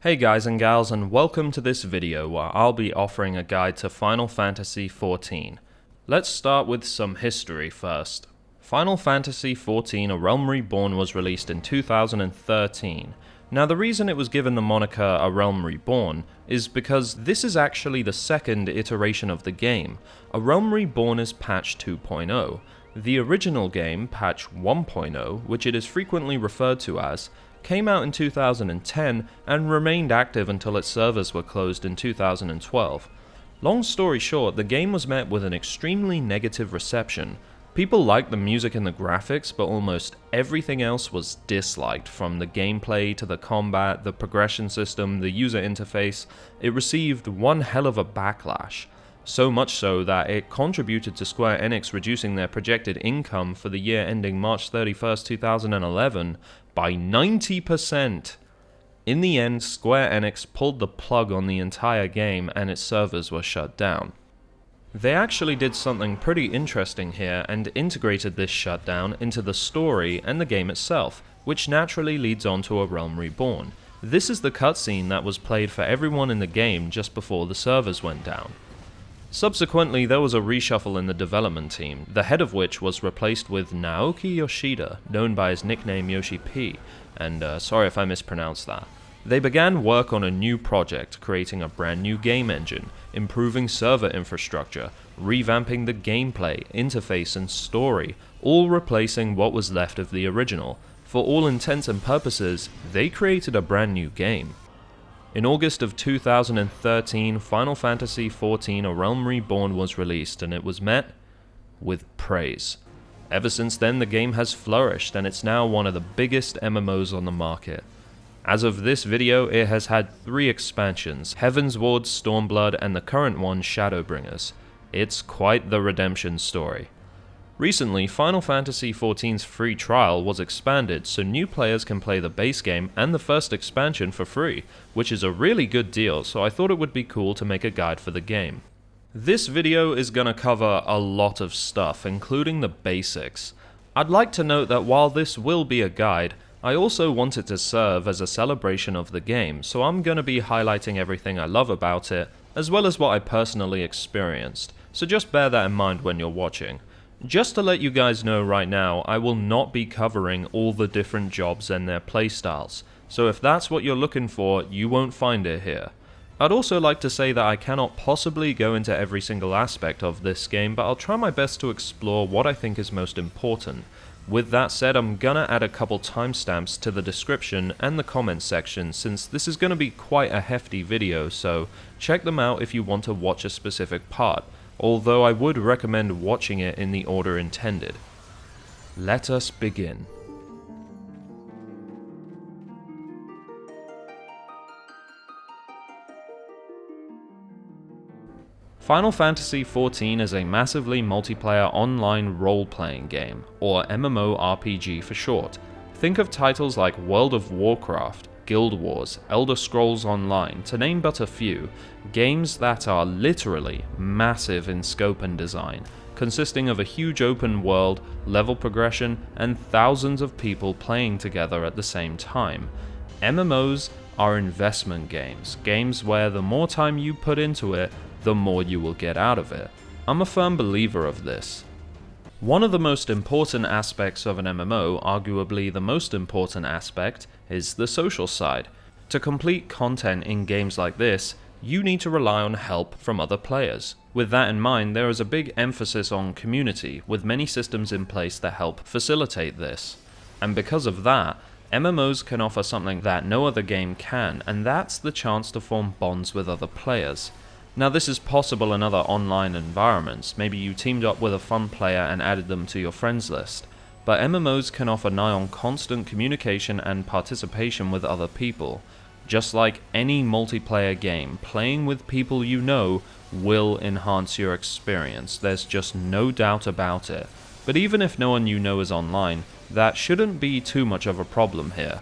Hey guys and gals, and welcome to this video where I'll be offering a guide to Final Fantasy XIV. Let's start with some history first. Final Fantasy XIV A Realm Reborn was released in 2013. Now the reason it was given the moniker A Realm Reborn is because this is actually the second iteration of the game. A Realm Reborn is patch 2.0. The original game, patch 1.0, which it is frequently referred to as, came out in 2010 and remained active until its servers were closed in 2012. Long story short, the game was met with an extremely negative reception. People liked the music and the graphics, but almost everything else was disliked, from the gameplay to the combat, the progression system, the user interface. It received one hell of a backlash. So much so that it contributed to Square Enix reducing their projected income for the year ending March 31st, 2011 by 90%. In the end, Square Enix pulled the plug on the entire game and its servers were shut down. They actually did something pretty interesting here and integrated this shutdown into the story and the game itself, which naturally leads on to A Realm Reborn. This is the cutscene that was played for everyone in the game just before the servers went down. Subsequently, there was a reshuffle in the development team, the head of which was replaced with Naoki Yoshida, known by his nickname Yoshi P, and sorry if I mispronounced that. They began work on a new project, creating a brand new game engine, improving server infrastructure, revamping the gameplay, interface and story, all replacing what was left of the original. For all intents and purposes, they created a brand new game. In August of 2013, Final Fantasy XIV A Realm Reborn was released, and it was met with praise. Ever since then, the game has flourished, and it's now one of the biggest MMOs on the market. As of this video, it has had 3 expansions, Heavensward, Stormblood, and the current one, Shadowbringers. It's quite the redemption story. Recently, Final Fantasy XIV's free trial was expanded so new players can play the base game and the first expansion for free, which is a really good deal, so I thought it would be cool to make a guide for the game. This video is gonna cover a lot of stuff, including the basics. I'd like to note that while this will be a guide, I also want it to serve as a celebration of the game, so I'm gonna be highlighting everything I love about it, as well as what I personally experienced, so just bear that in mind when you're watching. Just to let you guys know right now, I will not be covering all the different jobs and their playstyles, so if that's what you're looking for, you won't find it here. I'd also like to say that I cannot possibly go into every single aspect of this game, but I'll try my best to explore what I think is most important. With that said, I'm gonna add a couple timestamps to the description and the comments section, since this is gonna be quite a hefty video, so check them out if you want to watch a specific part. Although I would recommend watching it in the order intended. Let us begin. Final Fantasy XIV is a massively multiplayer online role-playing game, or MMORPG for short. Think of titles like World of Warcraft, Guild Wars, Elder Scrolls Online, to name but a few, games that are literally massive in scope and design, consisting of a huge open world, level progression, and thousands of people playing together at the same time. MMOs are investment games, games where the more time you put into it, the more you will get out of it. I'm a firm believer of this. One of the most important aspects of an MMO, arguably the most important aspect, is the social side. To complete content in games like this, you need to rely on help from other players. With that in mind, there is a big emphasis on community, with many systems in place that help facilitate this. And because of that, MMOs can offer something that no other game can, and that's the chance to form bonds with other players. Now this is possible in other online environments, maybe you teamed up with a fun player and added them to your friends list, but MMOs can offer nigh on constant communication and participation with other people. Just like any multiplayer game, playing with people you know will enhance your experience, there's just no doubt about it. But even if no one you know is online, that shouldn't be too much of a problem here.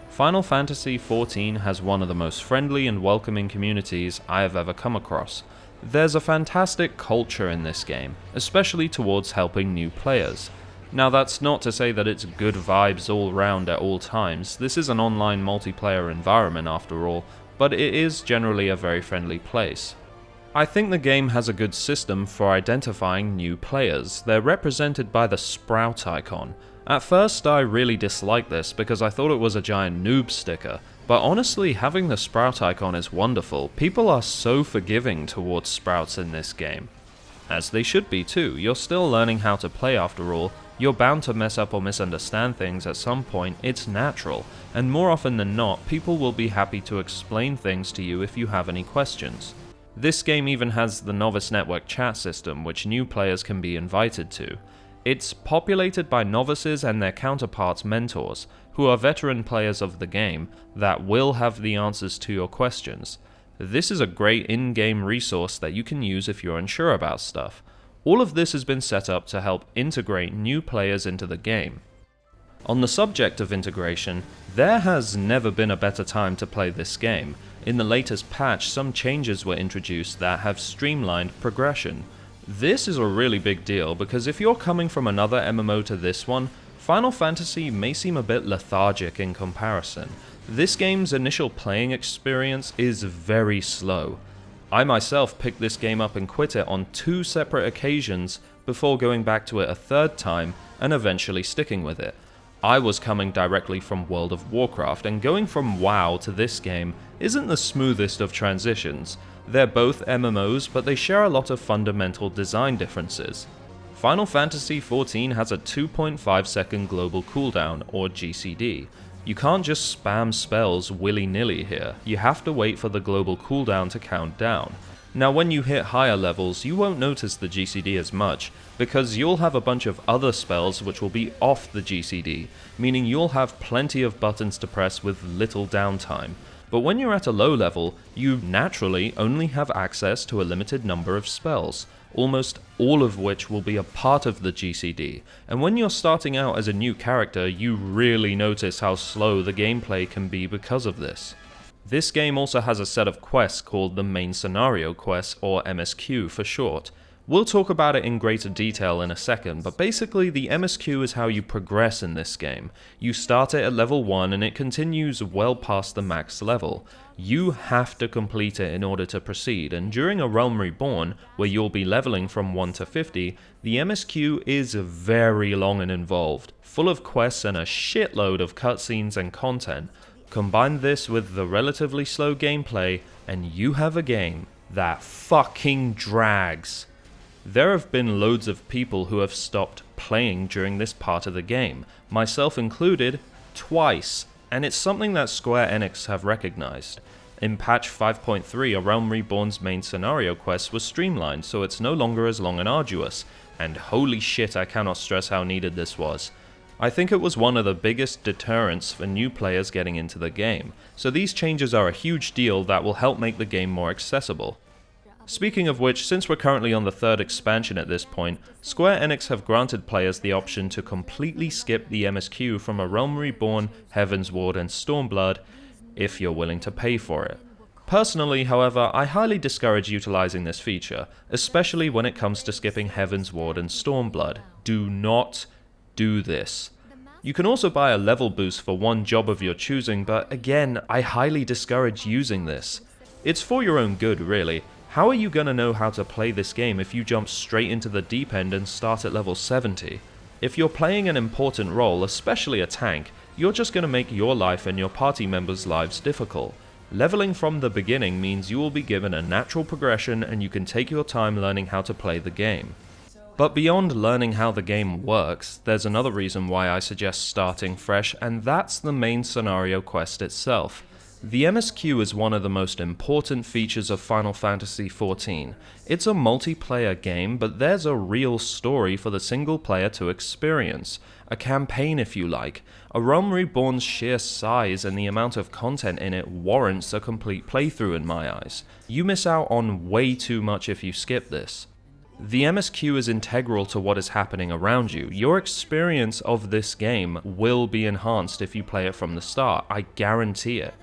Final Fantasy XIV has one of the most friendly and welcoming communities I have ever come across. There's a fantastic culture in this game, especially towards helping new players. Now that's not to say that it's good vibes all round at all times, this is an online multiplayer environment after all, but it is generally a very friendly place. I think the game has a good system for identifying new players. They're represented by the sprout icon. At first I really disliked this because I thought it was a giant noob sticker, but honestly having the sprout icon is wonderful. People are so forgiving towards sprouts in this game. As they should be too, you're still learning how to play after all, you're bound to mess up or misunderstand things at some point, it's natural, and more often than not, people will be happy to explain things to you if you have any questions. This game even has the Novice Network chat system, which new players can be invited to. It's populated by novices and their counterparts mentors, who are veteran players of the game, that will have the answers to your questions. This is a great in-game resource that you can use if you're unsure about stuff. All of this has been set up to help integrate new players into the game. On the subject of integration, there has never been a better time to play this game. In the latest patch, some changes were introduced that have streamlined progression. This is a really big deal because if you're coming from another MMO to this one, Final Fantasy may seem a bit lethargic in comparison. This game's initial playing experience is very slow. I myself picked this game up and quit it on 2 separate occasions before going back to it a 3rd time and eventually sticking with it. I was coming directly from World of Warcraft, and going from WoW to this game isn't the smoothest of transitions. They're both MMOs, but they share a lot of fundamental design differences. Final Fantasy XIV has a 2.5 second global cooldown, or GCD. You can't just spam spells willy-nilly here, you have to wait for the global cooldown to count down. Now when you hit higher levels, you won't notice the GCD as much, because you'll have a bunch of other spells which will be off the GCD, meaning you'll have plenty of buttons to press with little downtime. But when you're at a low level, you naturally only have access to a limited number of spells, almost all of which will be a part of the GCD, and when you're starting out as a new character, you really notice how slow the gameplay can be because of this. This game also has a set of quests called the Main Scenario Quests, or MSQ for short. We'll talk about it in greater detail in a second, but basically the MSQ is how you progress in this game. You start it at level 1 and it continues well past the max level. You have to complete it in order to proceed, and during a Realm Reborn, where you'll be leveling from 1 to 50, the MSQ is very long and involved, full of quests and a shitload of cutscenes and content. Combine this with the relatively slow gameplay, and you have a game that fucking drags. There have been loads of people who have stopped playing during this part of the game, myself included, twice, and it's something that Square Enix have recognized. In patch 5.3, A Realm Reborn's main scenario quest was streamlined, so it's no longer as long and arduous, and holy shit, I cannot stress how needed this was. I think it was one of the biggest deterrents for new players getting into the game, so these changes are a huge deal that will help make the game more accessible. Speaking of which, since we're currently on the 3rd expansion at this point, Square Enix have granted players the option to completely skip the MSQ from A Realm Reborn, Heavensward and Stormblood, if you're willing to pay for it. Personally, however, I highly discourage utilizing this feature, especially when it comes to skipping Heavensward and Stormblood. Do not do this. You can also buy a level boost for one job of your choosing, but again, I highly discourage using this. It's for your own good, really. How are you gonna know how to play this game if you jump straight into the deep end and start at level 70? If you're playing an important role, especially a tank, you're just gonna make your life and your party members' lives difficult. Leveling from the beginning means you will be given a natural progression and you can take your time learning how to play the game. But beyond learning how the game works, there's another reason why I suggest starting fresh, and that's the main scenario quest itself. The MSQ is one of the most important features of Final Fantasy XIV. It's a multiplayer game, but there's a real story for the single player to experience. A campaign, if you like. A Realm Reborn's sheer size and the amount of content in it warrants a complete playthrough in my eyes. You miss out on way too much if you skip this. The MSQ is integral to what is happening around you. Your experience of this game will be enhanced if you play it from the start, I guarantee it.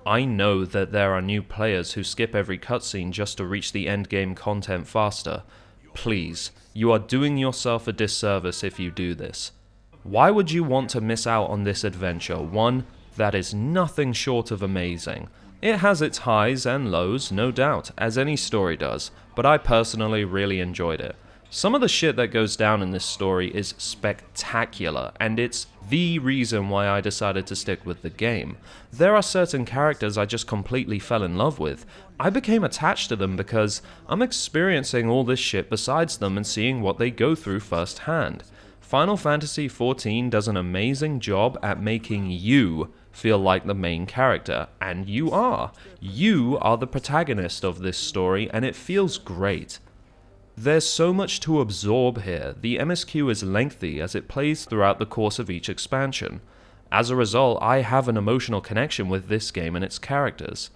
I know that there are new players who skip every cutscene just to reach the endgame content faster. Please, you are doing yourself a disservice if you do this. Why would you want to miss out on this adventure? One that is nothing short of amazing. It has its highs and lows, no doubt, as any story does, but I personally really enjoyed it. Some of the shit that goes down in this story is spectacular, and it's the reason why I decided to stick with the game. There are certain characters I just completely fell in love with. I became attached to them because I'm experiencing all this shit besides them and seeing what they go through firsthand. Final Fantasy XIV does an amazing job at making you feel like the main character, and you are. You are the protagonist of this story, and it feels great. There's so much to absorb here. The MSQ is lengthy as it plays throughout the course of each expansion. As a result, I have an emotional connection with this game and its characters.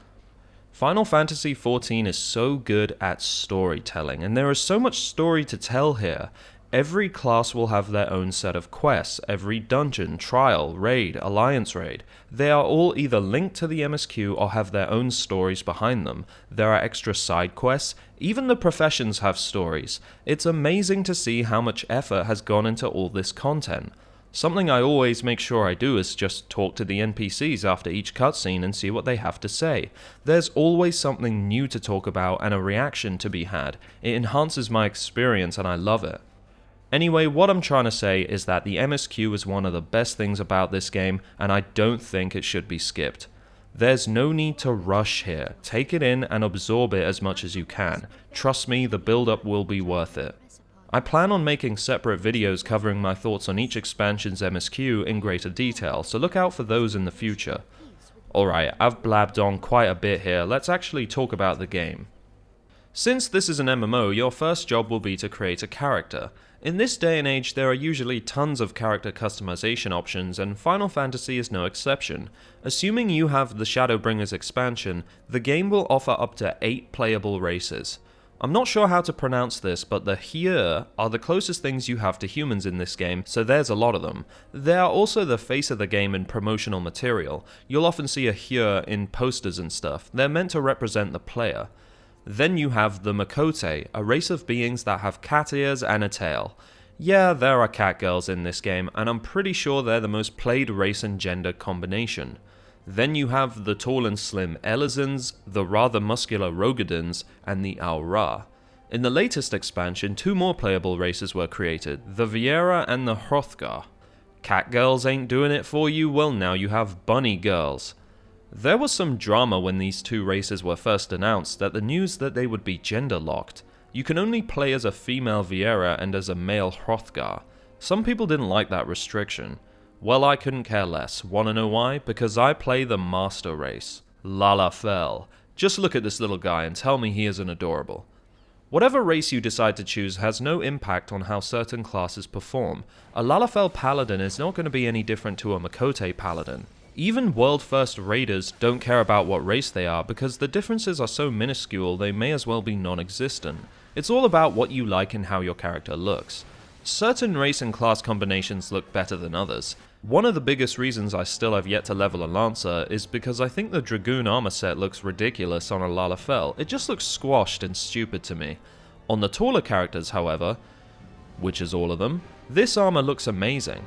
Final Fantasy XIV is so good at storytelling, and there is so much story to tell here. Every class will have their own set of quests, every dungeon, trial, raid, alliance raid. They are all either linked to the MSQ or have their own stories behind them. There are extra side quests, even the professions have stories. It's amazing to see how much effort has gone into all this content. Something I always make sure I do is just talk to the NPCs after each cutscene and see what they have to say. There's always something new to talk about and a reaction to be had. It enhances my experience and I love it. Anyway, what I'm trying to say is that the MSQ is one of the best things about this game, and I don't think it should be skipped. There's no need to rush here. Take it in and absorb it as much as you can. Trust me, the build-up will be worth it. I plan on making separate videos covering my thoughts on each expansion's MSQ in greater detail, so look out for those in the future. Alright, I've blabbed on quite a bit here, let's actually talk about the game. Since this is an MMO, your first job will be to create a character. In this day and age, there are usually tons of character customization options, and Final Fantasy is no exception. Assuming you have the Shadowbringers expansion, the game will offer up to 8 playable races. I'm not sure how to pronounce this, but the Hyur are the closest things you have to humans in this game, so there's a lot of them. They are also the face of the game in promotional material. You'll often see a Hyur in posters and stuff. They're meant to represent the player. Then you have the Makote, a race of beings that have cat ears and a tail. Yeah, there are cat girls in this game, and I'm pretty sure they're the most played race and gender combination. Then you have the tall and slim Elizans, the rather muscular Rogadins, and the Aura. In the latest expansion, 2 more playable races were created, the Viera and the Hrothgar. Cat girls ain't doing it for you? Well, now you have bunny girls. There was some drama when these 2 races were first announced that the news that they would be gender locked. You can only play as a female Viera and as a male Hrothgar. Some people didn't like that restriction. Well, I couldn't care less. Wanna know why? Because I play the master race, Lalafell. Just look at this little guy and tell me he isn't adorable. Whatever race you decide to choose has no impact on how certain classes perform. A Lalafell Paladin is not going to be any different to a Makote Paladin. Even world-first raiders don't care about what race they are because the differences are so minuscule they may as well be non-existent. It's all about what you like and how your character looks. Certain race and class combinations look better than others. One of the biggest reasons I still have yet to level a Lancer is because I think the Dragoon armor set looks ridiculous on a Lalafell. It just looks squashed and stupid to me. On the taller characters, however, which is all of them, this armor looks amazing.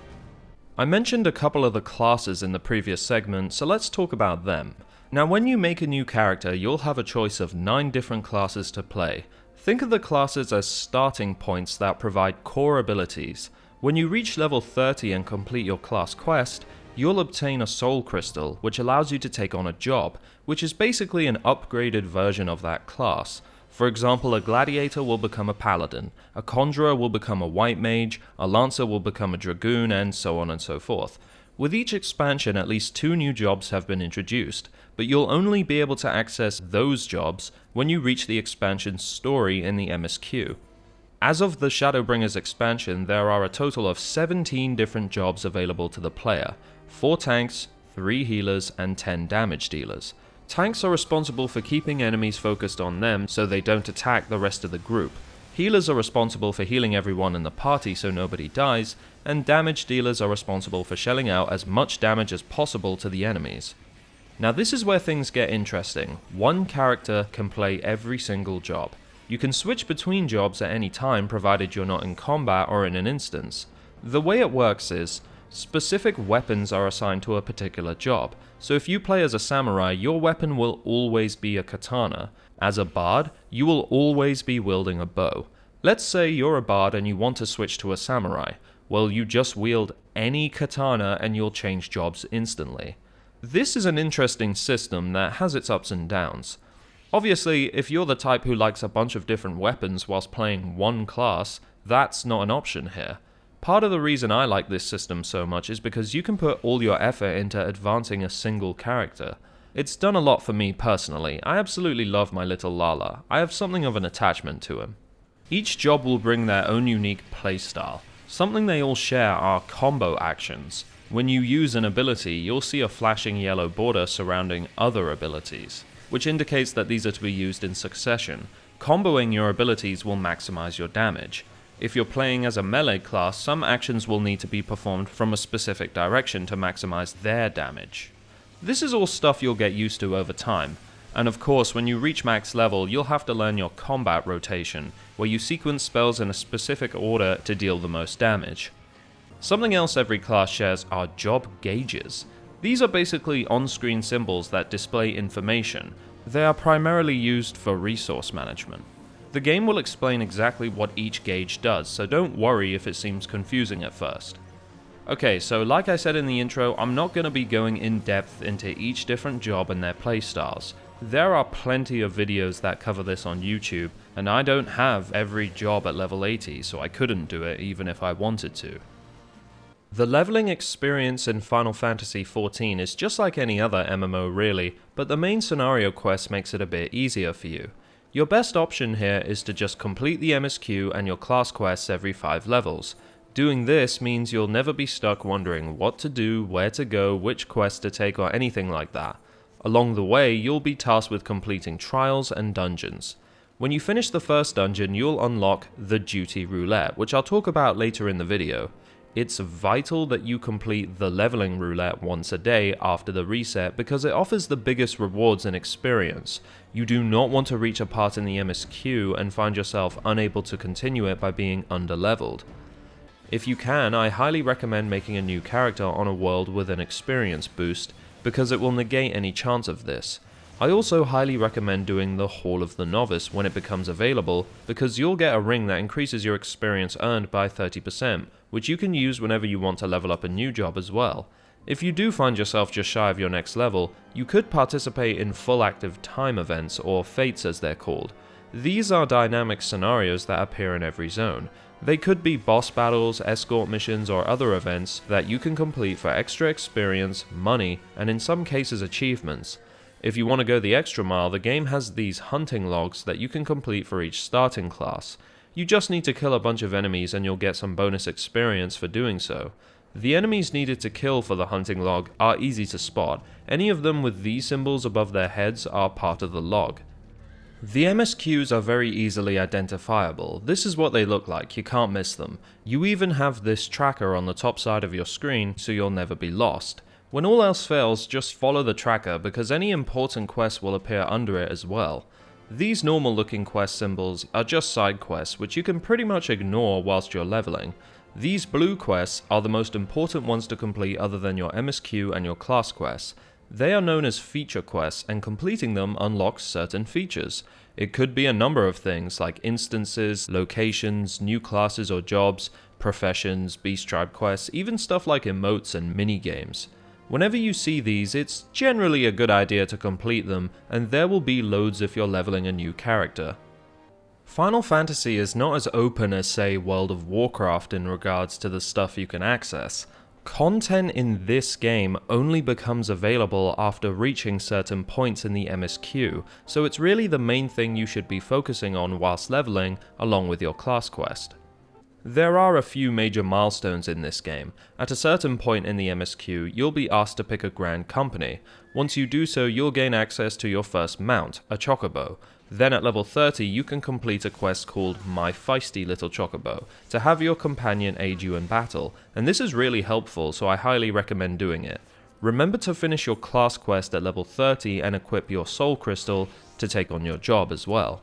I mentioned a couple of the classes in the previous segment, so let's talk about them. Now, when you make a new character, you'll have a choice of 9 different classes to play. Think of the classes as starting points that provide core abilities. When you reach level 30 and complete your class quest, you'll obtain a soul crystal, which allows you to take on a job, which is basically an upgraded version of that class. For example, a gladiator will become a paladin, a conjurer will become a white mage, a lancer will become a dragoon, and so on and so forth. With each expansion, at least 2 new jobs have been introduced, but you'll only be able to access those jobs when you reach the expansion's story in the MSQ. As of the Shadowbringers expansion, there are a total of 17 different jobs available to the player, 4 tanks, 3 healers, and 10 damage dealers. Tanks are responsible for keeping enemies focused on them so they don't attack the rest of the group. Healers are responsible for healing everyone in the party so nobody dies, and damage dealers are responsible for shelling out as much damage as possible to the enemies. Now this is where things get interesting. One character can play every single job. You can switch between jobs at any time provided you're not in combat or in an instance. The way it works is, specific weapons are assigned to a particular job, so if you play as a samurai, your weapon will always be a katana. As a bard, you will always be wielding a bow. Let's say you're a bard and you want to switch to a samurai. Well, you just wield any katana and you'll change jobs instantly. This is an interesting system that has its ups and downs. Obviously, if you're the type who likes a bunch of different weapons whilst playing one class, that's not an option here. Part of the reason I like this system so much is because you can put all your effort into advancing a single character. It's done a lot for me personally. I absolutely love my little Lala. I have something of an attachment to him. Each job will bring their own unique playstyle. Something they all share are combo actions. When you use an ability, you'll see a flashing yellow border surrounding other abilities, which indicates that these are to be used in succession. Comboing your abilities will maximize your damage. If you're playing as a melee class, some actions will need to be performed from a specific direction to maximize their damage. This is all stuff you'll get used to over time, and of course when you reach max level you'll have to learn your combat rotation, where you sequence spells in a specific order to deal the most damage. Something else every class shares are job gauges. These are basically on-screen symbols that display information. They are primarily used for resource management. The game will explain exactly what each gauge does, so don't worry if it seems confusing at first. Okay, so like I said in the intro, I'm not going to be going in depth into each different job and their playstyles. There are plenty of videos that cover this on YouTube, and I don't have every job at level 80, so I couldn't do it even if I wanted to. The leveling experience in Final Fantasy XIV is just like any other MMO really, but the main scenario quest makes it a bit easier for you. Your best option here is to just complete the MSQ and your class quests every 5 levels. Doing this means you'll never be stuck wondering what to do, where to go, which quest to take or anything like that. Along the way, you'll be tasked with completing trials and dungeons. When you finish the first dungeon, you'll unlock the duty roulette, which I'll talk about later in the video. It's vital that you complete the leveling roulette once a day after the reset because it offers the biggest rewards and experience. You do not want to reach a part in the MSQ and find yourself unable to continue it by being underleveled. If you can, I highly recommend making a new character on a world with an experience boost, because it will negate any chance of this. I also highly recommend doing the Hall of the Novice when it becomes available, because you'll get a ring that increases your experience earned by 30%, which you can use whenever you want to level up a new job as well. If you do find yourself just shy of your next level, you could participate in full active time events, or fates as they're called. These are dynamic scenarios that appear in every zone. They could be boss battles, escort missions, or other events that you can complete for extra experience, money, and in some cases achievements. If you want to go the extra mile, the game has these hunting logs that you can complete for each starting class. You just need to kill a bunch of enemies and you'll get some bonus experience for doing so. The enemies needed to kill for the hunting log are easy to spot. Any of them with these symbols above their heads are part of the log. The MSQs are very easily identifiable. This is what they look like, you can't miss them. You even have this tracker on the top side of your screen so you'll never be lost. When all else fails, just follow the tracker because any important quests will appear under it as well. These normal looking quest symbols are just side quests which you can pretty much ignore whilst you're leveling. These blue quests are the most important ones to complete other than your MSQ and your class quests. They are known as feature quests, and completing them unlocks certain features. It could be a number of things like instances, locations, new classes or jobs, professions, beast tribe quests, even stuff like emotes and mini-games. Whenever you see these, it's generally a good idea to complete them, and there will be loads if you're leveling a new character. Final Fantasy is not as open as, say, World of Warcraft in regards to the stuff you can access. Content in this game only becomes available after reaching certain points in the MSQ, so it's really the main thing you should be focusing on whilst leveling, along with your class quest. There are a few major milestones in this game. At a certain point in the MSQ, you'll be asked to pick a grand company. Once you do so, you'll gain access to your first mount, a chocobo. Then at level 30, you can complete a quest called My Feisty Little Chocobo, to have your companion aid you in battle, and this is really helpful, so I highly recommend doing it. Remember to finish your class quest at level 30 and equip your soul crystal to take on your job as well.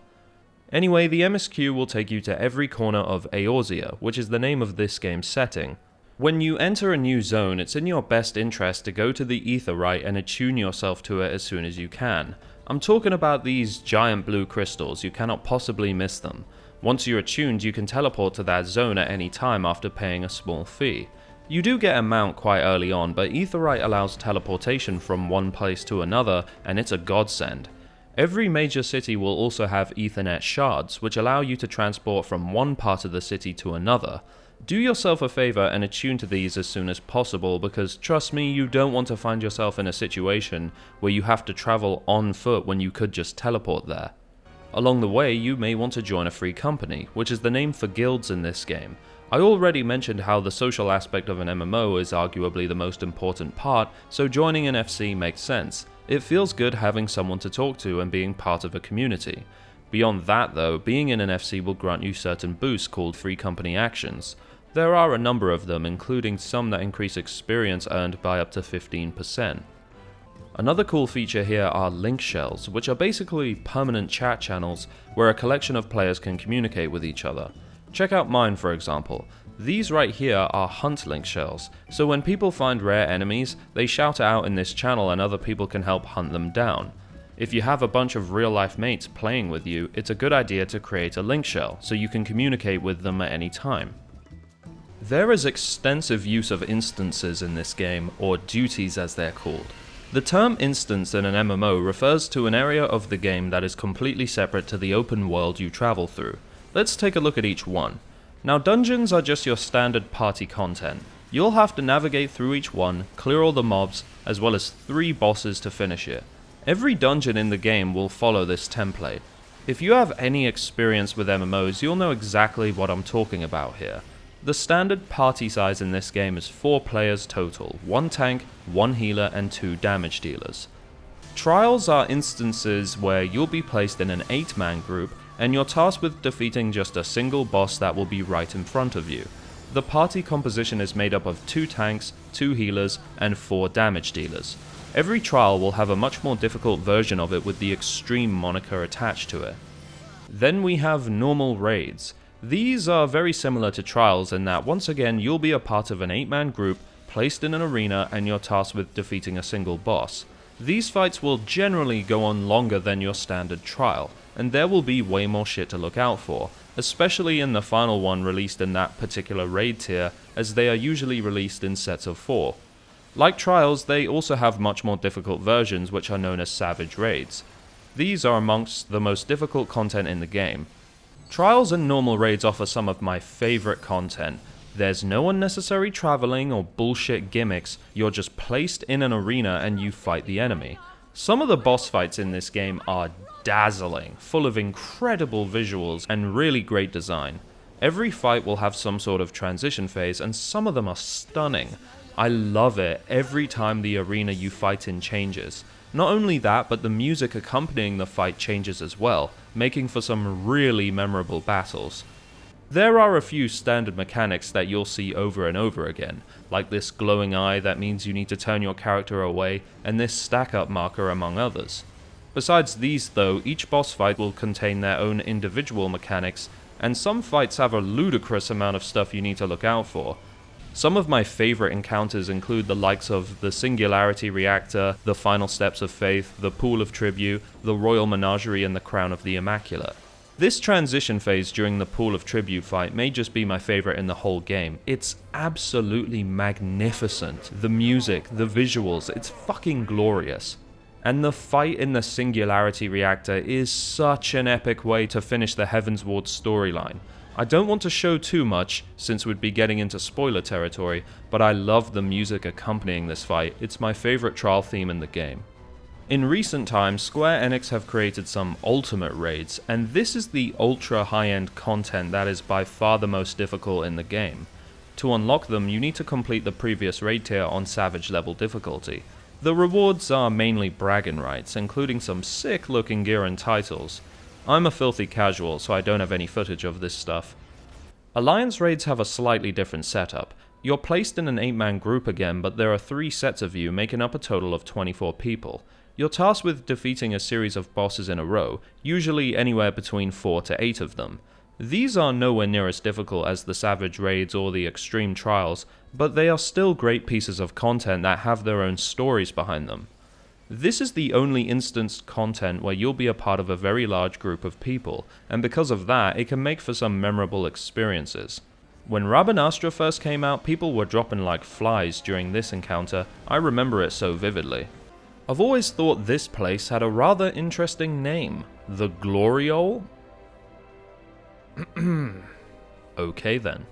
Anyway, the MSQ will take you to every corner of Eorzea, which is the name of this game's setting. When you enter a new zone, it's in your best interest to go to the aetheryte and attune yourself to it as soon as you can. I'm talking about these giant blue crystals, you cannot possibly miss them. Once you're attuned, you can teleport to that zone at any time after paying a small fee. You do get a mount quite early on, but aetheryte allows teleportation from one place to another, and it's a godsend. Every major city will also have Ethernet shards, which allow you to transport from one part of the city to another. Do yourself a favor and attune to these as soon as possible, because trust me, you don't want to find yourself in a situation where you have to travel on foot when you could just teleport there. Along the way, you may want to join a free company, which is the name for guilds in this game. I already mentioned how the social aspect of an MMO is arguably the most important part, so joining an FC makes sense. It feels good having someone to talk to and being part of a community. Beyond that though, being in an FC will grant you certain boosts called free company actions. There are a number of them, including some that increase experience earned by up to 15%. Another cool feature here are link shells, which are basically permanent chat channels where a collection of players can communicate with each other. Check out mine for example. These right here are hunt link shells, so when people find rare enemies, they shout it out in this channel and other people can help hunt them down. If you have a bunch of real life mates playing with you, it's a good idea to create a link shell so you can communicate with them at any time. There is extensive use of instances in this game, or duties as they're called. The term instance in an MMO refers to an area of the game that is completely separate to the open world you travel through. Let's take a look at each one. Now, dungeons are just your standard party content. You'll have to navigate through each one, clear all the mobs, as well as 3 bosses to finish it. Every dungeon in the game will follow this template. If you have any experience with MMOs, you'll know exactly what I'm talking about here. The standard party size in this game is 4 players total, 1 tank, 1 healer and 2 damage dealers. Trials are instances where you'll be placed in an 8-man group and you're tasked with defeating just a single boss that will be right in front of you. The party composition is made up of 2 tanks, 2 healers and 4 damage dealers. Every trial will have a much more difficult version of it with the extreme moniker attached to it. Then we have normal raids. These are very similar to trials in that once again you'll be a part of an 8-man group placed in an arena and you're tasked with defeating a single boss. These fights will generally go on longer than your standard trial, and there will be way more shit to look out for, especially in the final one released in that particular raid tier, as they are usually released in sets of 4. Like trials, they also have much more difficult versions which are known as savage raids. These are amongst the most difficult content in the game. Trials and normal raids offer some of my favorite content. There's no unnecessary traveling or bullshit gimmicks, you're just placed in an arena and you fight the enemy. Some of the boss fights in this game are dazzling, full of incredible visuals and really great design. Every fight will have some sort of transition phase and some of them are stunning. I love it every time the arena you fight in changes. Not only that, but the music accompanying the fight changes as well, making for some really memorable battles. There are a few standard mechanics that you'll see over and over again, like this glowing eye that means you need to turn your character away, and this stack up marker among others. Besides these though, each boss fight will contain their own individual mechanics, and some fights have a ludicrous amount of stuff you need to look out for. Some of my favorite encounters include the likes of the Singularity Reactor, the Final Steps of Faith, the Pool of Tribute, the Royal Menagerie and the Crown of the Immaculate. This transition phase during the Pool of Tribute fight may just be my favorite in the whole game. It's absolutely magnificent. The music, the visuals, it's fucking glorious. And the fight in the Singularity Reactor is such an epic way to finish the Heavensward storyline. I don't want to show too much, since we'd be getting into spoiler territory, but I love the music accompanying this fight. It's my favorite trial theme in the game. In recent times, Square Enix have created some ultimate raids, and this is the ultra high-end content that is by far the most difficult in the game. To unlock them, you need to complete the previous raid tier on Savage level difficulty. The rewards are mainly bragging rights, including some sick looking gear and titles. I'm a filthy casual, so I don't have any footage of this stuff. Alliance raids have a slightly different setup. You're placed in an 8-man group again, but there are 3 sets of you, making up a total of 24 people. You're tasked with defeating a series of bosses in a row, usually anywhere between 4 to 8 of them. These are nowhere near as difficult as the Savage Raids or the Extreme Trials, but they are still great pieces of content that have their own stories behind them. This is the only instanced content where you'll be a part of a very large group of people, and because of that, it can make for some memorable experiences. When Rabanastra first came out, people were dropping like flies during this encounter. I remember it so vividly. I've always thought this place had a rather interesting name. The Gloriole? Okay then.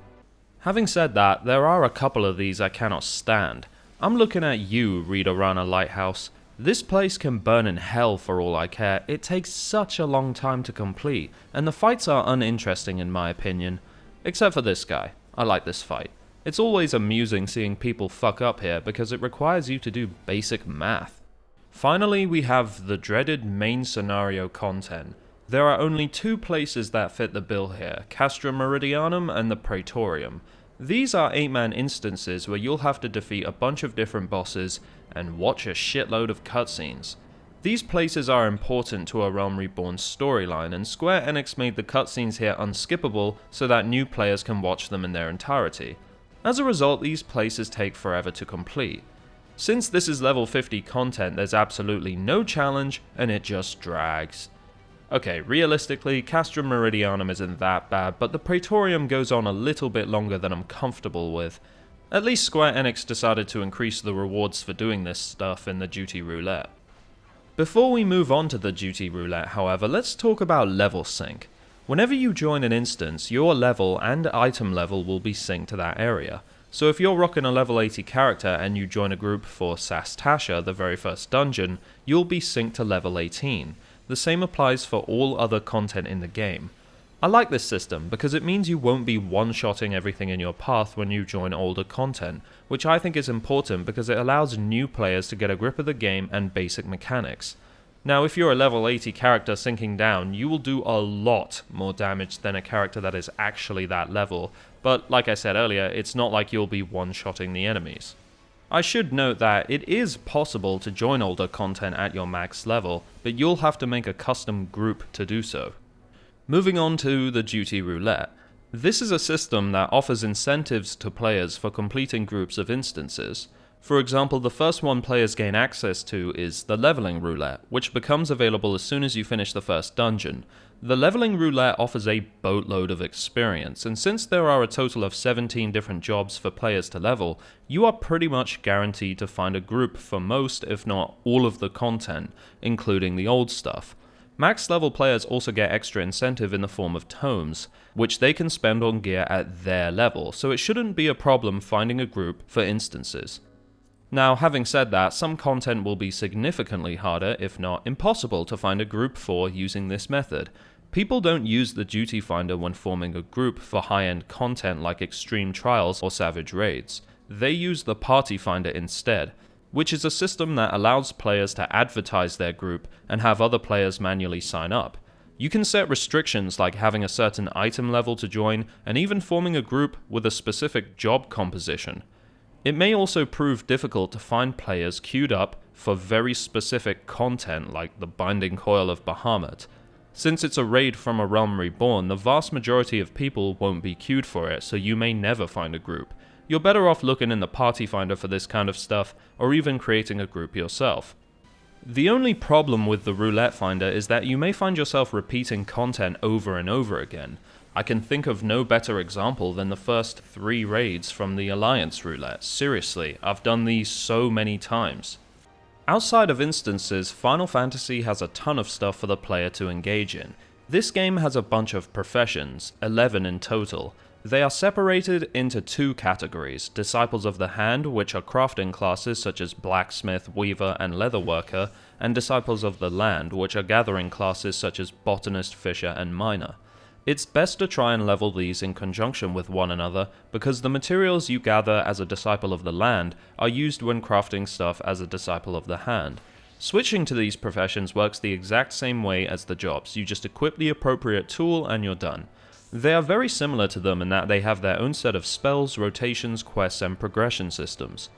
Having said that, there are a couple of these I cannot stand. I'm looking at you, Readerana Lighthouse. This place can burn in hell for all I care. It takes such a long time to complete, and the fights are uninteresting in my opinion. Except for this guy. I like this fight. It's always amusing seeing people fuck up here because it requires you to do basic math. Finally, we have the dreaded main scenario content. There are only two places that fit the bill here, Castra Meridianum and the Praetorium. These are 8-man instances where you'll have to defeat a bunch of different bosses and watch a shitload of cutscenes. These places are important to a Realm Reborn storyline, and Square Enix made the cutscenes here unskippable so that new players can watch them in their entirety. As a result, these places take forever to complete. Since this is level 50 content, there's absolutely no challenge, and it just drags. Okay, realistically, Castra Meridianum isn't that bad, but the Praetorium goes on a little bit longer than I'm comfortable with. At least Square Enix decided to increase the rewards for doing this stuff in the Duty Roulette. Before we move on to the Duty Roulette, however, let's talk about level sync. Whenever you join an instance, your level and item level will be synced to that area. So if you're rocking a level 80 character and you join a group for Sastasha, the very first dungeon, you'll be synced to level 18. The same applies for all other content in the game. I like this system because it means you won't be one-shotting everything in your path when you join older content, which I think is important because it allows new players to get a grip of the game and basic mechanics. Now, if you're a level 80 character sinking down, you will do a lot more damage than a character that is actually that level, but like I said earlier, it's not like you'll be one-shotting the enemies. I should note that it is possible to join older content at your max level, but you'll have to make a custom group to do so. Moving on to the Duty Roulette. This is a system that offers incentives to players for completing groups of instances. For example, the first one players gain access to is the Leveling Roulette, which becomes available as soon as you finish the first dungeon. The Leveling Roulette offers a boatload of experience, and since there are a total of 17 different jobs for players to level, you are pretty much guaranteed to find a group for most, if not all of the content, including the old stuff. Max level players also get extra incentive in the form of tomes, which they can spend on gear at their level, so it shouldn't be a problem finding a group for instances. Now, having said that, some content will be significantly harder, if not impossible, to find a group for using this method. People don't use the Duty Finder when forming a group for high-end content like Extreme Trials or Savage Raids. They use the Party Finder instead, which is a system that allows players to advertise their group and have other players manually sign up. You can set restrictions like having a certain item level to join, and even forming a group with a specific job composition. It may also prove difficult to find players queued up for very specific content like the Binding Coil of Bahamut. Since it's a raid from a Realm Reborn, the vast majority of people won't be queued for it, so you may never find a group. You're better off looking in the Party Finder for this kind of stuff, or even creating a group yourself. The only problem with the Roulette Finder is that you may find yourself repeating content over and over again. I can think of no better example than the first 3 raids from the Alliance Roulette. Seriously, I've done these so many times. Outside of instances, Final Fantasy has a ton of stuff for the player to engage in. This game has a bunch of professions, 11 in total. They are separated into 2 categories, Disciples of the Hand, which are crafting classes such as Blacksmith, Weaver, and Leatherworker, and Disciples of the Land, which are gathering classes such as Botanist, Fisher, and Miner. It's best to try and level these in conjunction with one another, because the materials you gather as a Disciple of the Land are used when crafting stuff as a Disciple of the Hand. Switching to these professions works the exact same way as the jobs, you just equip the appropriate tool and you're done. They are very similar to them in that they have their own set of spells, rotations, quests, and progression systems.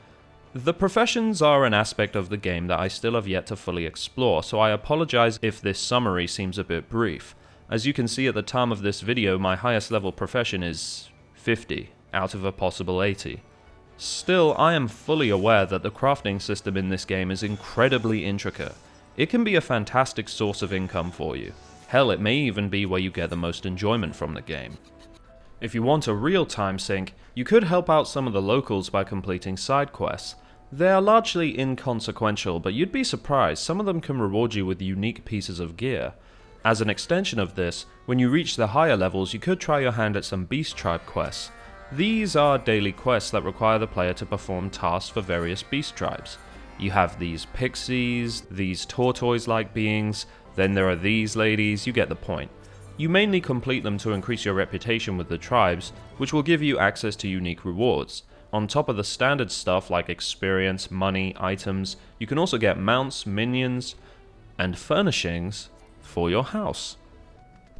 The professions are an aspect of the game that I still have yet to fully explore, so I apologize if this summary seems a bit brief. As you can see at the time of this video, my highest level profession is 50 out of a possible 80. Still, I am fully aware that the crafting system in this game is incredibly intricate. It can be a fantastic source of income for you. Hell, it may even be where you get the most enjoyment from the game. If you want a real time sink, you could help out some of the locals by completing side quests. They are largely inconsequential, but you'd be surprised, some of them can reward you with unique pieces of gear. As an extension of this, when you reach the higher levels, you could try your hand at some Beast Tribe quests. These are daily quests that require the player to perform tasks for various beast tribes. You have these pixies, these tortoise-like beings, then there are these ladies, you get the point. You mainly complete them to increase your reputation with the tribes, which will give you access to unique rewards. On top of the standard stuff like experience, money, items, you can also get mounts, minions, and furnishings for your house.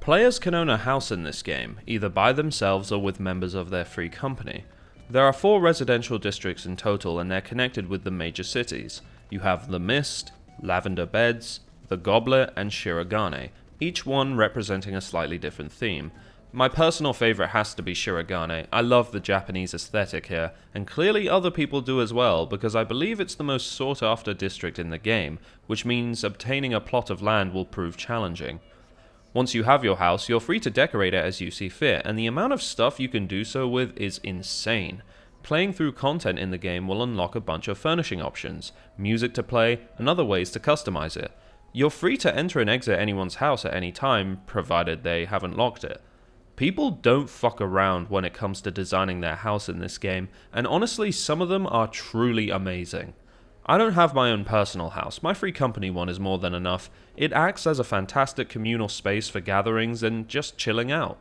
Players can own a house in this game, either by themselves or with members of their free company. There are 4 residential districts in total, and they're connected with the major cities. You have the Mist, Lavender Beds, the Goblet, and Shirogane, each one representing a slightly different theme. My personal favourite has to be Shirogane. I love the Japanese aesthetic here, and clearly other people do as well, because I believe it's the most sought after district in the game, which means obtaining a plot of land will prove challenging. Once you have your house, you're free to decorate it as you see fit, and the amount of stuff you can do so with is insane. Playing through content in the game will unlock a bunch of furnishing options, music to play, and other ways to customize it. You're free to enter and exit anyone's house at any time, provided they haven't locked it. People don't fuck around when it comes to designing their house in this game, and honestly, some of them are truly amazing. I don't have my own personal house, my free company one is more than enough. It acts as a fantastic communal space for gatherings and just chilling out.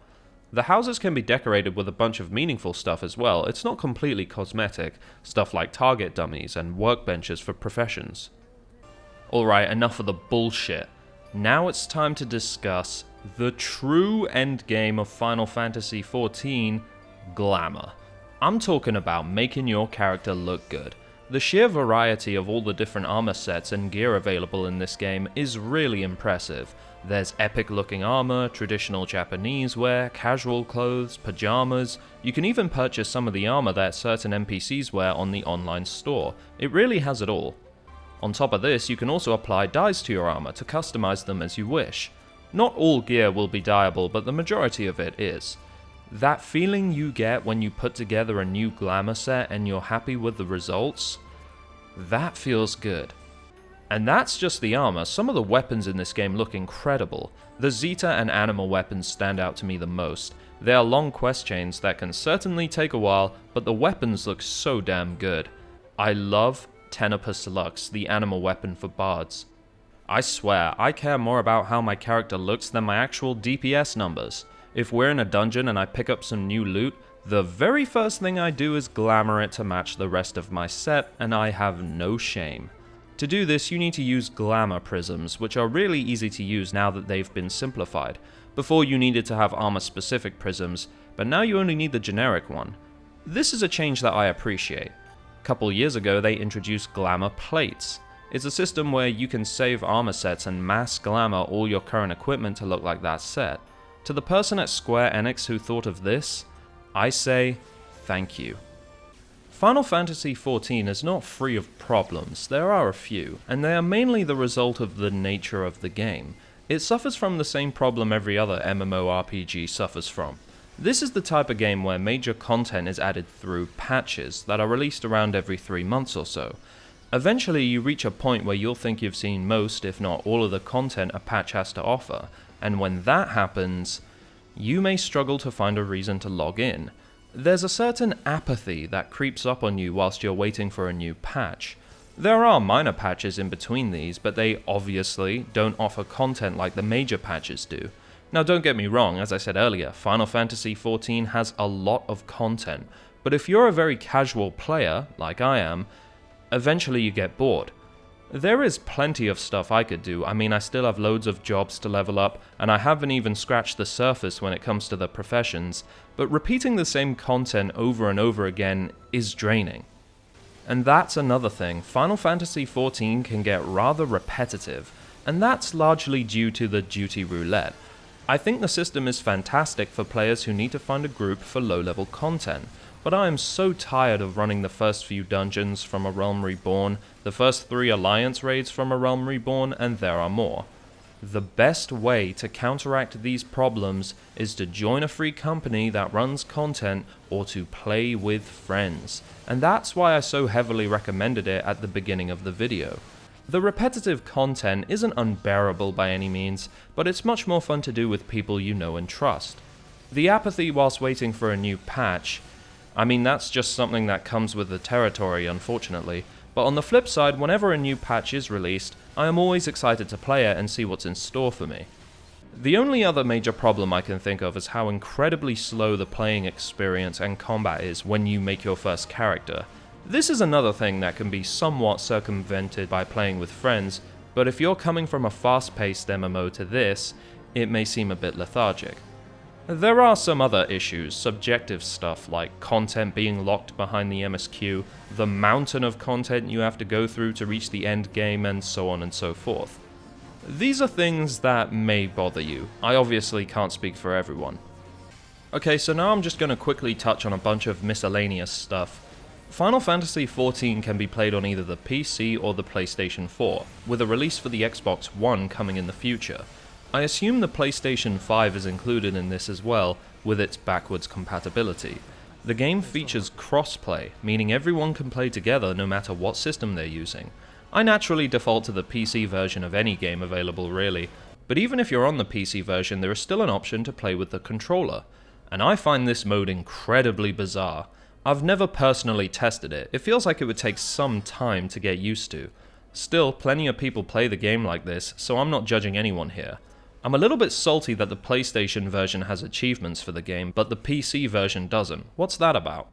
The houses can be decorated with a bunch of meaningful stuff as well. It's not completely cosmetic, stuff like target dummies and workbenches for professions. Alright, enough of the bullshit. Now it's time to discuss the true endgame of Final Fantasy XIV, Glamour. I'm talking about making your character look good. The sheer variety of all the different armor sets and gear available in this game is really impressive. There's epic looking armor, traditional Japanese wear, casual clothes, pajamas. You can even purchase some of the armor that certain NPCs wear on the online store. It really has it all. On top of this, you can also apply dyes to your armor to customize them as you wish. Not all gear will be dyeable, but the majority of it is. That feeling you get when you put together a new Glamour set and you're happy with the results, that feels good. And that's just the armor. Some of the weapons in this game look incredible. The Zeta and animal weapons stand out to me the most. They are long quest chains that can certainly take a while, but the weapons look so damn good. I love Tenopus Lux, the animal weapon for bards. I swear, I care more about how my character looks than my actual DPS numbers. If we're in a dungeon and I pick up some new loot, the very first thing I do is glamour it to match the rest of my set, and I have no shame. To do this, you need to use glamour prisms, which are really easy to use now that they've been simplified. Before you needed to have armor-specific prisms, but now you only need the generic one. This is a change that I appreciate. A couple years ago, they introduced glamour plates. It's a system where you can save armor sets and mass glamour all your current equipment to look like that set. To the person at Square Enix who thought of this, I say, thank you. Final Fantasy XIV is not free of problems. There are a few, and they are mainly the result of the nature of the game. It suffers from the same problem every other MMORPG suffers from. This is the type of game where major content is added through patches that are released around every 3 months or so. Eventually you reach a point where you'll think you've seen most, if not all of the content a patch has to offer, and when that happens, you may struggle to find a reason to log in. There's a certain apathy that creeps up on you whilst you're waiting for a new patch. There are minor patches in between these, but they obviously don't offer content like the major patches do. Now don't get me wrong, as I said earlier, Final Fantasy XIV has a lot of content, but if you're a very casual player, like I am, eventually you get bored. There is plenty of stuff I could do. I mean, I still have loads of jobs to level up, and I haven't even scratched the surface when it comes to the professions, but repeating the same content over and over again is draining. And that's another thing, Final Fantasy XIV can get rather repetitive, and that's largely due to the duty roulette. I think the system is fantastic for players who need to find a group for low-level content, but I am so tired of running the first few dungeons from A Realm Reborn, the first 3 Alliance raids from A Realm Reborn, and there are more. The best way to counteract these problems is to join a free company that runs content or to play with friends, and that's why I so heavily recommended it at the beginning of the video. The repetitive content isn't unbearable by any means, but it's much more fun to do with people you know and trust. The apathy whilst waiting for a new patch, I mean that's just something that comes with the territory unfortunately, but on the flip side, whenever a new patch is released, I am always excited to play it and see what's in store for me. The only other major problem I can think of is how incredibly slow the playing experience and combat is when you make your first character. This is another thing that can be somewhat circumvented by playing with friends, but if you're coming from a fast-paced MMO to this, it may seem a bit lethargic. There are some other issues, subjective stuff like content being locked behind the MSQ, the mountain of content you have to go through to reach the end game, and so on and so forth. These are things that may bother you. I obviously can't speak for everyone. Okay, so now I'm just going to quickly touch on a bunch of miscellaneous stuff. Final Fantasy XIV can be played on either the PC or the PlayStation 4, with a release for the Xbox One coming in the future. I assume the PlayStation 5 is included in this as well, with its backwards compatibility. The game features crossplay, meaning everyone can play together no matter what system they're using. I naturally default to the PC version of any game available really, but even if you're on the PC version there is still an option to play with the controller, and I find this mode incredibly bizarre. I've never personally tested it, it feels like it would take some time to get used to. Still, plenty of people play the game like this, so I'm not judging anyone here. I'm a little bit salty that the PlayStation version has achievements for the game, but the PC version doesn't. What's that about?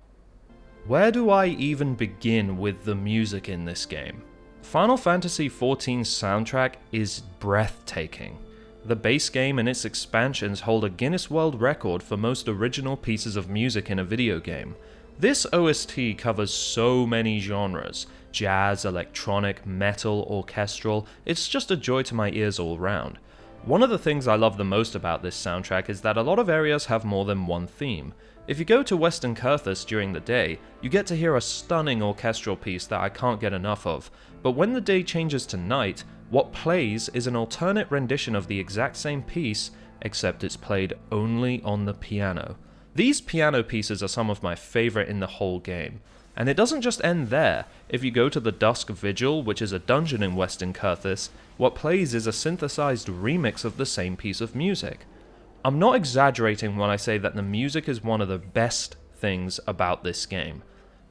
Where do I even begin with the music in this game? Final Fantasy XIV's soundtrack is breathtaking. The base game and its expansions hold a Guinness World Record for most original pieces of music in a video game. This OST covers so many genres: jazz, electronic, metal, orchestral. It's just a joy to my ears all round. One of the things I love the most about this soundtrack is that a lot of areas have more than one theme. If you go to Western Kurthus during the day, you get to hear a stunning orchestral piece that I can't get enough of, but when the day changes to night, what plays is an alternate rendition of the exact same piece, except it's played only on the piano. These piano pieces are some of my favorite in the whole game. And it doesn't just end there. If you go to the Dusk Vigil, which is a dungeon in Western Kurthus, what plays is a synthesized remix of the same piece of music. I'm not exaggerating when I say that the music is one of the best things about this game.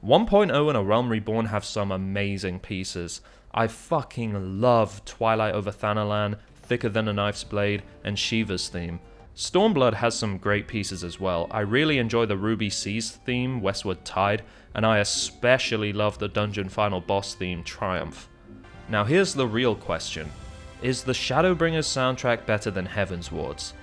1.0 and A Realm Reborn have some amazing pieces. I fucking love Twilight Over Thanalan, Thicker Than a Knife's Blade, and Shiva's theme. Stormblood has some great pieces as well. I really enjoy the Ruby Seas theme, Westward Tide, and I especially love the dungeon final boss theme, Triumph. Now here's the real question. Is the Shadowbringers soundtrack better than Heavensward's?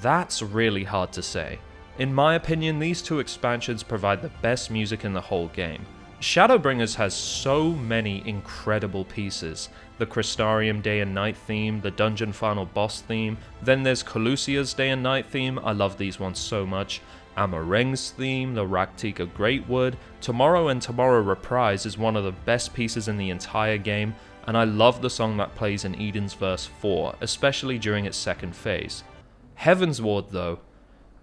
That's really hard to say. In my opinion, these two expansions provide the best music in the whole game. Shadowbringers has so many incredible pieces. The Crystarium Day and Night theme, the Dungeon Final Boss theme, then there's Calusia's Day and Night theme, I love these ones so much. Amareng's theme, the Raktika Greatwood, Tomorrow and Tomorrow Reprise is one of the best pieces in the entire game, and I love the song that plays in Eden's Verse 4, especially during its second phase. Heavensward though,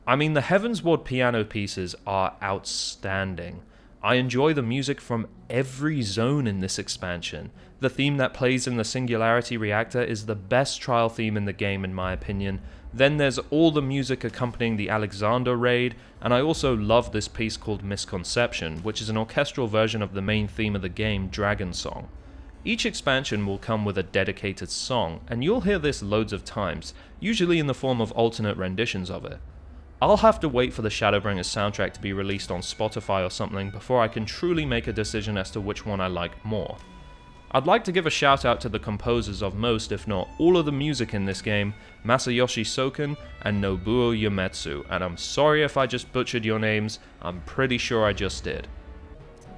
the Heavensward piano pieces are outstanding. I enjoy the music from every zone in this expansion. The theme that plays in the Singularity Reactor is the best trial theme in the game in my opinion. Then there's all the music accompanying the Alexander raid, and I also love this piece called Misconception, which is an orchestral version of the main theme of the game, Dragon Song. Each expansion will come with a dedicated song, and you'll hear this loads of times, usually in the form of alternate renditions of it. I'll have to wait for the Shadowbringers soundtrack to be released on Spotify or something before I can truly make a decision as to which one I like more. I'd like to give a shout out to the composers of most, if not all of the music in this game, Masayoshi Soken and Nobuo Uematsu, and I'm sorry if I just butchered your names, I'm pretty sure I just did.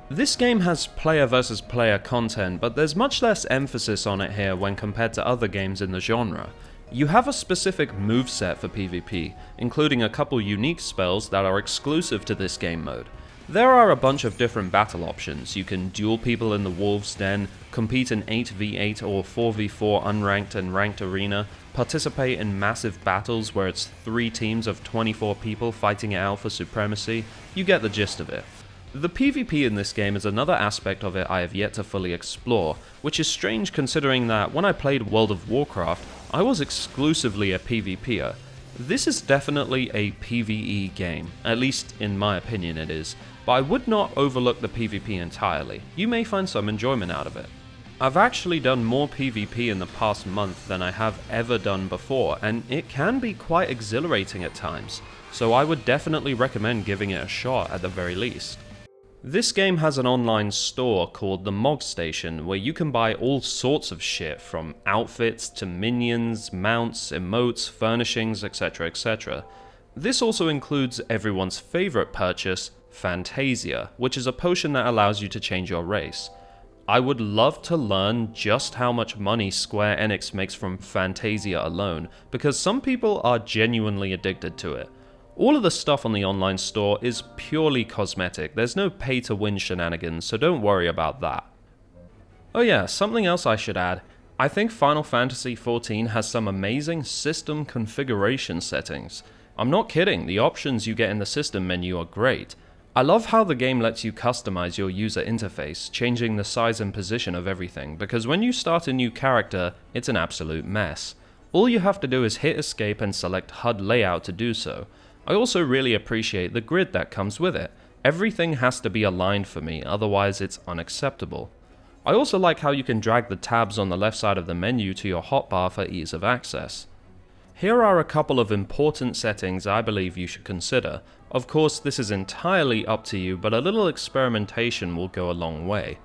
This game has player versus player content, but there's much less emphasis on it here when compared to other games in the genre. You have a specific moveset for PvP, including a couple unique spells that are exclusive to this game mode. There are a bunch of different battle options. You can duel people in the Wolves' Den, compete in 8v8 or 4v4 unranked and ranked arena, participate in massive battles where it's 3 teams of 24 people fighting it out for supremacy. You get the gist of it. The PvP in this game is another aspect of it I have yet to fully explore, which is strange considering that when I played World of Warcraft, I was exclusively a PvPer. This is definitely a PvE game, at least in my opinion it is, but I would not overlook the PvP entirely. You may find some enjoyment out of it. I've actually done more PvP in the past month than I have ever done before, and it can be quite exhilarating at times, so I would definitely recommend giving it a shot at the very least. This game has an online store called the Mog Station, where you can buy all sorts of shit from outfits to minions, mounts, emotes, furnishings, etc, etc. This also includes everyone's favourite purchase, Fantasia, which is a potion that allows you to change your race. I would love to learn just how much money Square Enix makes from Fantasia alone, because some people are genuinely addicted to it. All of the stuff on the online store is purely cosmetic, there's no pay-to-win shenanigans, so don't worry about that. Oh yeah, something else I should add. I think Final Fantasy XIV has some amazing system configuration settings. I'm not kidding, the options you get in the system menu are great. I love how the game lets you customize your user interface, changing the size and position of everything, because when you start a new character, it's an absolute mess. All you have to do is hit escape and select HUD layout to do so. I also really appreciate the grid that comes with it. Everything has to be aligned for me, otherwise it's unacceptable. I also like how you can drag the tabs on the left side of the menu to your hotbar for ease of access. Here are a couple of important settings I believe you should consider. Of course, this is entirely up to you, but a little experimentation will go a long way.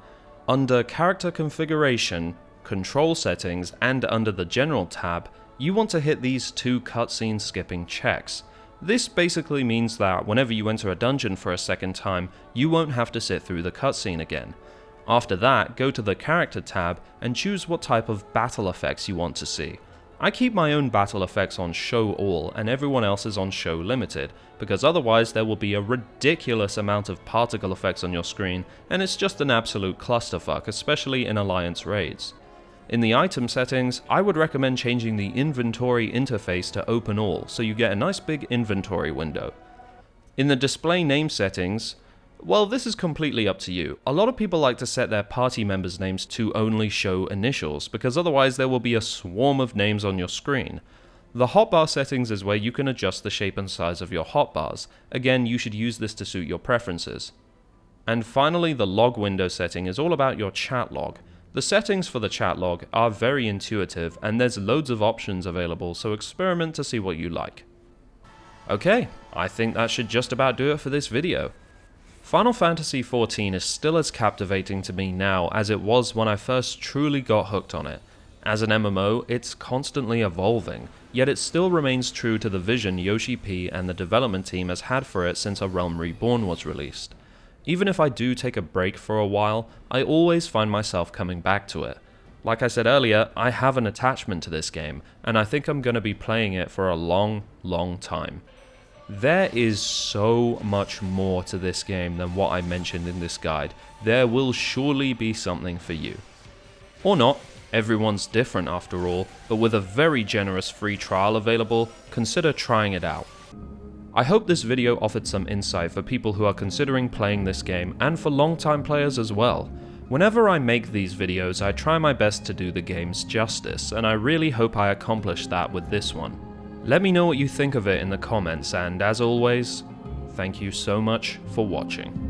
Under Character Configuration, Control Settings, and under the General tab, you want to hit these 2 cutscene skipping checks. This basically means that whenever you enter a dungeon for a second time, you won't have to sit through the cutscene again. After that, go to the Character tab and choose what type of battle effects you want to see. I keep my own battle effects on Show All and everyone else is on Show Limited, because otherwise there will be a ridiculous amount of particle effects on your screen and it's just an absolute clusterfuck, especially in Alliance raids. In the item settings, I would recommend changing the inventory interface to Open All, so you get a nice big inventory window. In the display name settings, well, this is completely up to you. A lot of people like to set their party members' names to only show initials, because otherwise there will be a swarm of names on your screen. The hotbar settings is where you can adjust the shape and size of your hotbars. Again, you should use this to suit your preferences. And finally, the log window setting is all about your chat log. The settings for the chat log are very intuitive and there's loads of options available, so experiment to see what you like. Okay, I think that should just about do it for this video. Final Fantasy XIV is still as captivating to me now as it was when I first truly got hooked on it. As an MMO, it's constantly evolving, yet it still remains true to the vision Yoshi P and the development team has had for it since A Realm Reborn was released. Even if I do take a break for a while, I always find myself coming back to it. Like I said earlier, I have an attachment to this game, and I think I'm going to be playing it for a long, long time. There is so much more to this game than what I mentioned in this guide. There will surely be something for you. Or not, everyone's different after all, but with a very generous free trial available, consider trying it out. I hope this video offered some insight for people who are considering playing this game and for long-time players as well. Whenever I make these videos, I try my best to do the games justice, and I really hope I accomplished that with this one. Let me know what you think of it in the comments, and as always, thank you so much for watching.